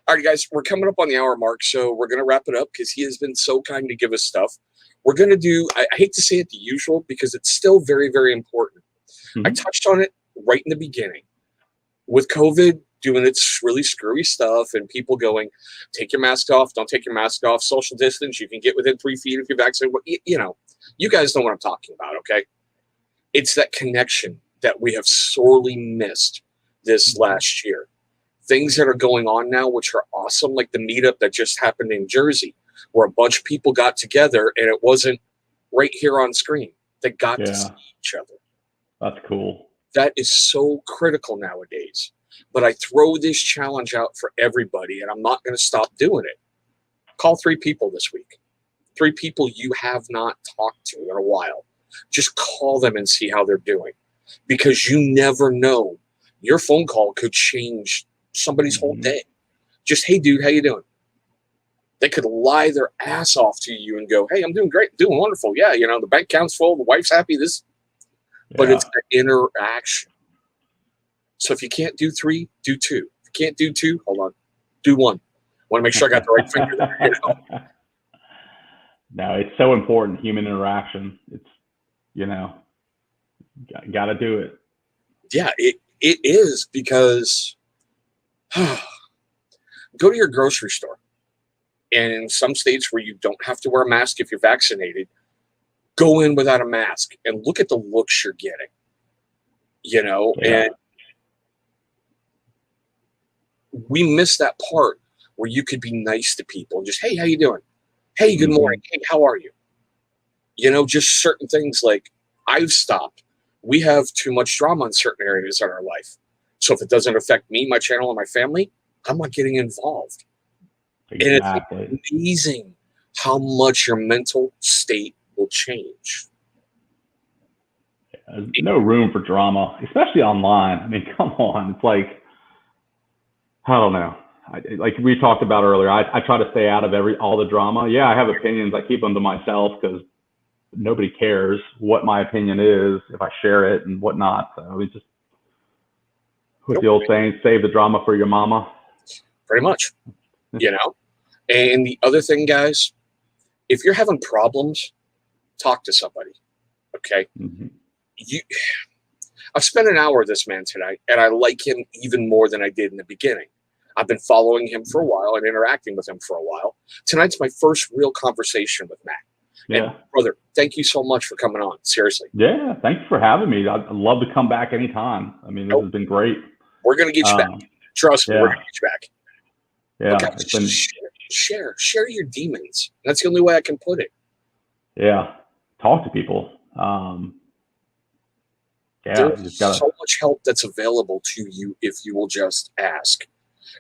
All right, guys, we're coming up on the hour mark, so we're going to wrap it up because he has been so kind to give us stuff. We're going to do, I hate to say it the usual because it's still very, very important. Mm-hmm. I touched on it right in the beginning. With COVID doing its really screwy stuff and people going, take your mask off, don't take your mask off, social distance, you can get within 3 feet if you're vaccinated. You know, you guys know what I'm talking about, okay? It's that connection that we have sorely missed this last year. Things that are going on now, which are awesome, like the meetup that just happened in Jersey, where a bunch of people got together and it wasn't right here on screen. They got to see each other. That's cool. That is so critical nowadays. But I throw this challenge out for everybody, and I'm not going to stop doing it. Call 3 people this week. 3 people you have not talked to in a while. Just call them and see how they're doing. Because you never know. Your phone call could change somebody's whole day. Just, hey, dude, how you doing? They could lie their ass off to you and go, hey, I'm doing great, doing wonderful. Yeah, you know, the bank account's full, the wife's happy, but it's an interaction. So if you can't do 3, do 2. If you can't do 2, hold on, do 1. Want to make sure I got the right finger there. You know? No, it's so important, human interaction. It's, you know, got to do it. Yeah, it is because go to your grocery store. And in some states where you don't have to wear a mask if you're vaccinated, go in without a mask and look at the looks you're getting. You know, and we miss that part where you could be nice to people and just, hey, how you doing? Hey, good morning. Hey, how are you? You know, just certain things like I've stopped. We have too much drama in certain areas in our life. So if it doesn't affect me, my channel, and my family, I'm not getting involved. Exactly. And it's amazing how much your mental state will change. There's no room for drama, especially online. I mean, come on. It's like, I don't know. Like we talked about earlier, I try to stay out of all the drama. Yeah, I have opinions. I keep them to myself because nobody cares what my opinion is if I share it and whatnot. So it's just, what's the old saying, save the drama for your mama? Pretty much, you know? And the other thing, guys, if you're having problems, talk to somebody, okay? I've spent an hour with this man tonight, and I like him even more than I did in the beginning. I've been following him for a while and interacting with him for a while. Tonight's my first real conversation with Matt. Yeah. And brother, thank you so much for coming on. Seriously. Yeah, thanks for having me. I'd love to come back anytime. I mean, this has been great. We're going to get you back. Trust me, we're going to get you back. Yeah. Okay, share your demons. That's the only way I can put it. Yeah. Talk to people. There's so much help that's available to you if you will just ask.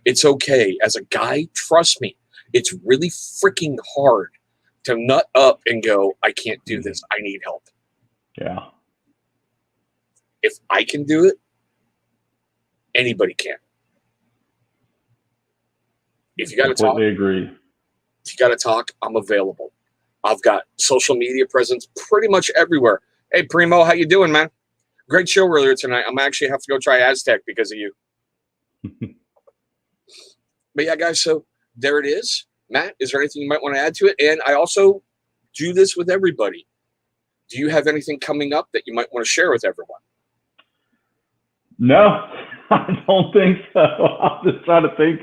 It's okay. As a guy, trust me, it's really freaking hard to nut up and go, I can't do this. I need help. Yeah. If I can do it, anybody can. If you got to talk, agree. If you got to talk, I'm available. I've got social media presence pretty much everywhere. Hey, Primo, how you doing, man? Great show earlier tonight. I'm actually have to go try Aztec because of you. But yeah, guys, so there it is. Matt, is there anything you might want to add to it? And I also do this with everybody. Do you have anything coming up that you might want to share with everyone? No, I don't think so. I'm just trying to think.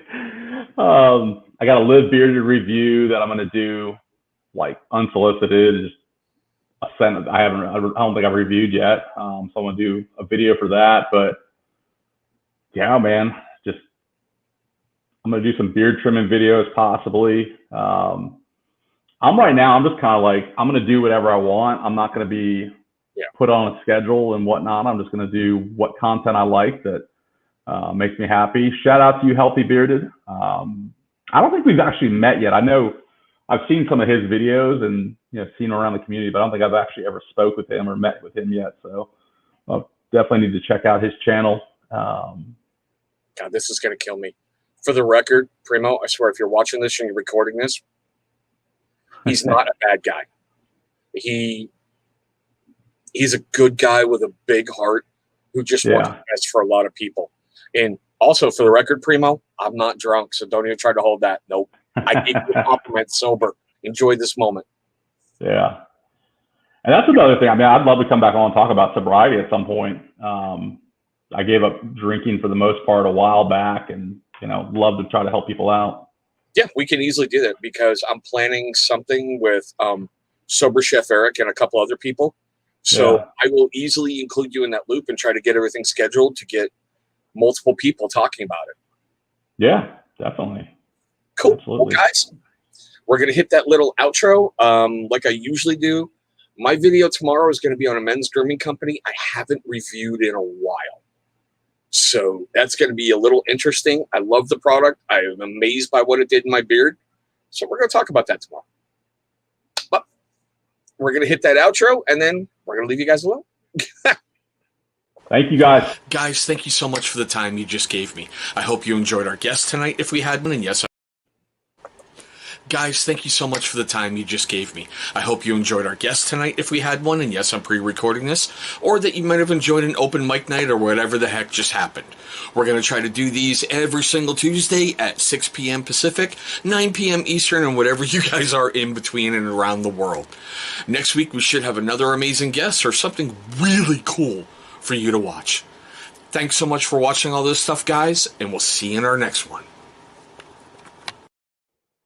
I got a Live Bearded review that I'm going to do, like unsolicited, just I don't think I've reviewed yet. So I'm going to do a video for that. But yeah, man, I'm going to do some beard trimming videos possibly. I'm just kind of like, I'm going to do whatever I want. I'm not going to be put on a schedule and whatnot. I'm just going to do what content I like that makes me happy. Shout out to you, Healthy Bearded. I don't think we've actually met yet. I know I've seen some of his videos and seen around the community, but I don't think I've actually ever spoke with him or met with him yet. So I'll definitely need to check out his channel. God, this is going to kill me. For the record, Primo, I swear, if you're watching this and you're recording this, he's not a bad guy. He's a good guy with a big heart who just wants the best for a lot of people. And also, for the record, Primo, I'm not drunk, so don't even try to hold that. Nope. I gave you a compliment sober. Enjoy this moment. Yeah. And that's another thing. I mean, I'd love to come back on and talk about sobriety at some point. I gave up drinking for the most part a while back, and love to try to help people out. Yeah, we can easily do that because I'm planning something with Sober Chef Eric and a couple other people. So I will easily include you in that loop and try to get everything scheduled to get multiple people talking about it. Yeah, definitely. Cool. Absolutely. Well, guys, we're going to hit that little outro like I usually do. My video tomorrow is going to be on a men's grooming company I haven't reviewed in a while. So that's going to be a little interesting. I love the product. I am amazed by what it did in my beard. So we're going to talk about that tomorrow. But we're going to hit that outro, and then we're going to leave you guys alone. Thank you, guys. Guys, thank you so much for the time you just gave me. I hope you enjoyed our guest tonight, if we had one, and yes, Guys, thank you so much for the time you just gave me. I hope you enjoyed our guest tonight, if we had one, and yes, I'm pre-recording this, or that you might have enjoyed an open mic night or whatever the heck just happened. We're going to try to do these every single Tuesday at 6 p.m. Pacific, 9 p.m. Eastern, and whatever you guys are in between and around the world. Next week, we should have another amazing guest or something really cool for you to watch. Thanks so much for watching all this stuff, guys, and we'll see you in our next one.